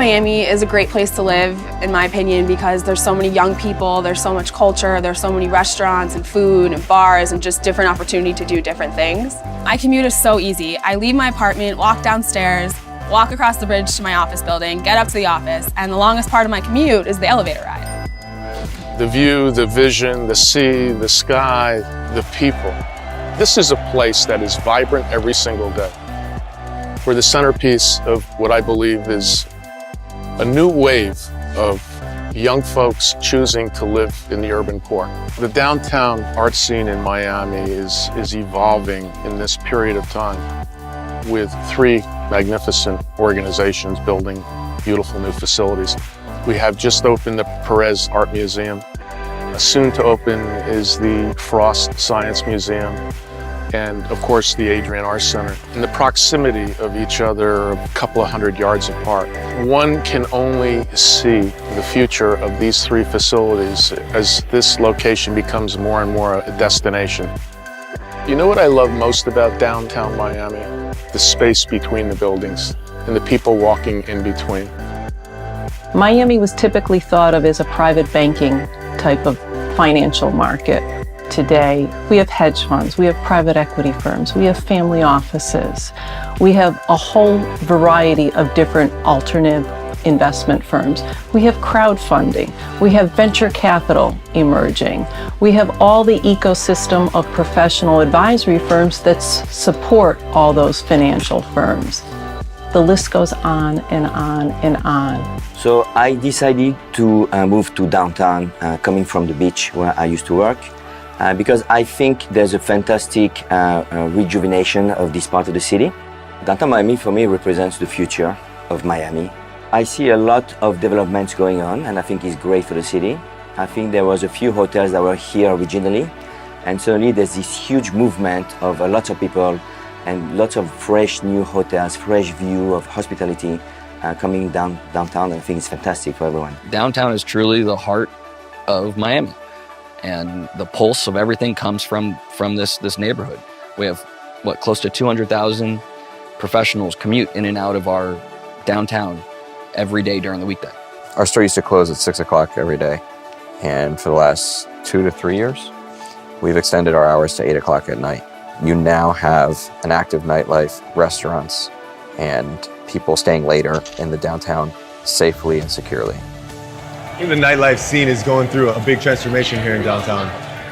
Miami is a great place to live, in my opinion, because there's so many young people, there's so much culture, there's so many restaurants and food and bars and just different opportunity to do different things. My commute is so easy. I leave my apartment, walk downstairs, walk across the bridge to my office building, get up to the office, and the longest part of my commute is the elevator ride. The view, the vision, the sea, the sky, the people. This is a place that is vibrant every single day. We're the centerpiece of what I believe is a new wave of young folks choosing to live in the urban core. The downtown art scene in Miami is evolving in this period of time with 3 magnificent organizations building beautiful new facilities. We have just opened the Perez Art Museum. Soon to open is the Frost Science Museum, and of course the Adrian Art Center. In the proximity of each other, a couple of 100 yards apart, one can only see the future of these 3 facilities as this location becomes more and more a destination. You know what I love most about downtown Miami? The space between the buildings and the people walking in between. Miami was typically thought of as a private banking type of financial market. Today, we have hedge funds, we have private equity firms, we have family offices, we have a whole variety of different alternative investment firms. We have crowdfunding, we have venture capital emerging, we have all the ecosystem of professional advisory firms that support all those financial firms. The list goes on and on and on. So I decided to move to downtown, coming from the beach where I used to work. Because I think there's a fantastic rejuvenation of this part of the city. Downtown Miami for me represents the future of Miami. I see a lot of developments going on and I think it's great for the city. I think there was a few hotels that were here originally and suddenly there's this huge movement of lots of people and lots of fresh new hotels, fresh view of hospitality coming downtown. I think it's fantastic for everyone. Downtown is truly the heart of Miami. And the pulse of everything comes from this neighborhood. We have, close to 200,000 professionals commute in and out of our downtown every day during the weekday. Our store used to close at 6 o'clock every day. And for the last 2 to 3 years, we've extended our hours to 8 o'clock at night. You now have an active nightlife, restaurants, and people staying later in the downtown safely and securely. I think the nightlife scene is going through a big transformation here in downtown.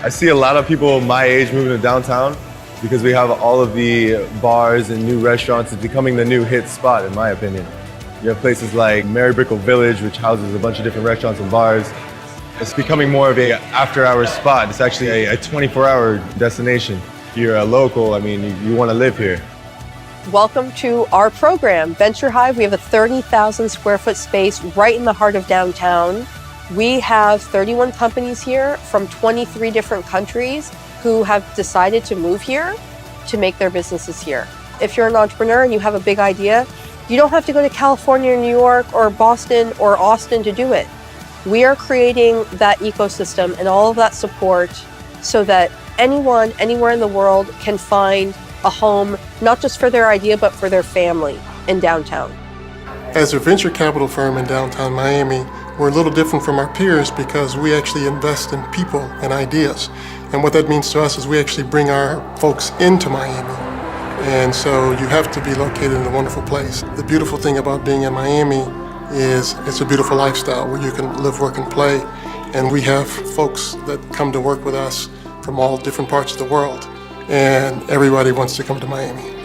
I see a lot of people my age moving to downtown because we have all of the bars and new restaurants. It's becoming the new hit spot, in my opinion. You have places like Mary Brickell Village, which houses a bunch of different restaurants and bars. It's becoming more of an after-hours spot. It's actually a 24-hour destination. If you're a local, I mean, you want to live here. Welcome to our program, Venture Hive. We have a 30,000 square foot space right in the heart of downtown. We have 31 companies here from 23 different countries who have decided to move here to make their businesses here. If you're an entrepreneur and you have a big idea, you don't have to go to California, New York, or Boston, or Austin to do it. We are creating that ecosystem and all of that support so that anyone, anywhere in the world can find a home, not just for their idea, but for their family in downtown. As a venture capital firm in downtown Miami, we're a little different from our peers because we actually invest in people and ideas. And what that means to us is we actually bring our folks into Miami. And so you have to be located in a wonderful place. The beautiful thing about being in Miami is it's a beautiful lifestyle where you can live, work, and play. And we have folks that come to work with us from all different parts of the world. And everybody wants to come to Miami.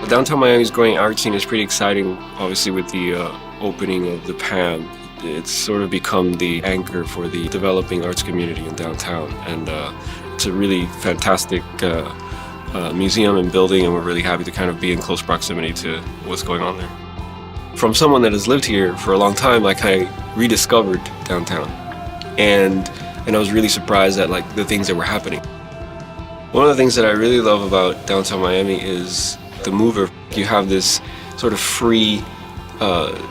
Downtown Miami's growing art scene is pretty exciting, obviously with the opening of the PAM. It's sort of become the anchor for the developing arts community in downtown. And it's a really fantastic museum and building, and we're really happy to kind of be in close proximity to what's going on there. From someone that has lived here for a long time, like I rediscovered downtown. And I was really surprised at like the things that were happening. One of the things that I really love about downtown Miami is the mover. You have this sort of free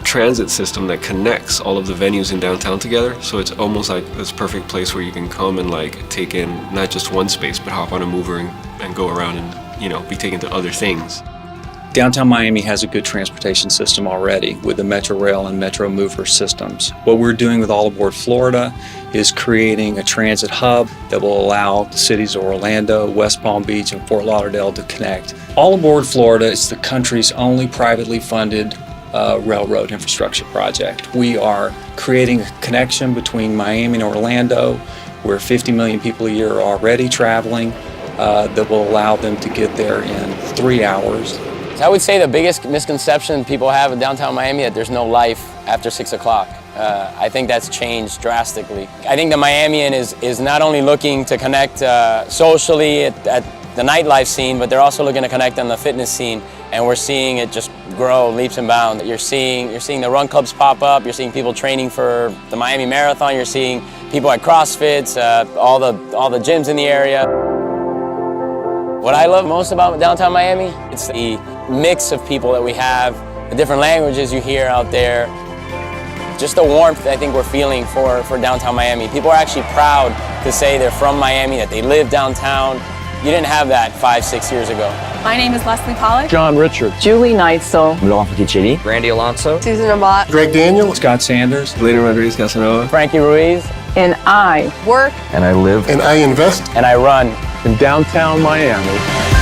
transit system that connects all of the venues in downtown together. So it's almost like this perfect place where you can come and like take in not just one space, but hop on a mover and go around and, you know, be taken to other things. Downtown Miami has a good transportation system already with the Metro Rail and Metro Mover systems. What we're doing with All Aboard Florida is creating a transit hub that will allow the cities of Orlando, West Palm Beach, and Fort Lauderdale to connect. All Aboard Florida is the country's only privately funded railroad infrastructure project. We are creating a connection between Miami and Orlando, where 50 million people a year are already traveling, that will allow them to get there in 3 hours. I would say the biggest misconception people have in downtown Miami is that there's no life after 6 o'clock. I think that's changed drastically. I think the Miamian is not only looking to connect socially at the nightlife scene, but they're also looking to connect on the fitness scene, and we're seeing it just grow leaps and bounds. You're seeing the run clubs pop up. You're seeing people training for the Miami Marathon. You're seeing people at CrossFits, all the gyms in the area. What I love most about downtown Miami, it's the mix of people that we have, the different languages you hear out there, just the warmth I think we're feeling for downtown Miami. People are actually proud to say they're from Miami, that they live downtown. You didn't have that 5-6 years ago. My name is Leslie Pollock. John Richard. Julie Neitzel. Laurent Fetticelli. Randy Alonso. Susan Amat. Greg Daniel. Scott Sanders. Lena Rodriguez Casanova. Frankie Ruiz. And I Work. And I live And I invest And I run. In downtown Miami.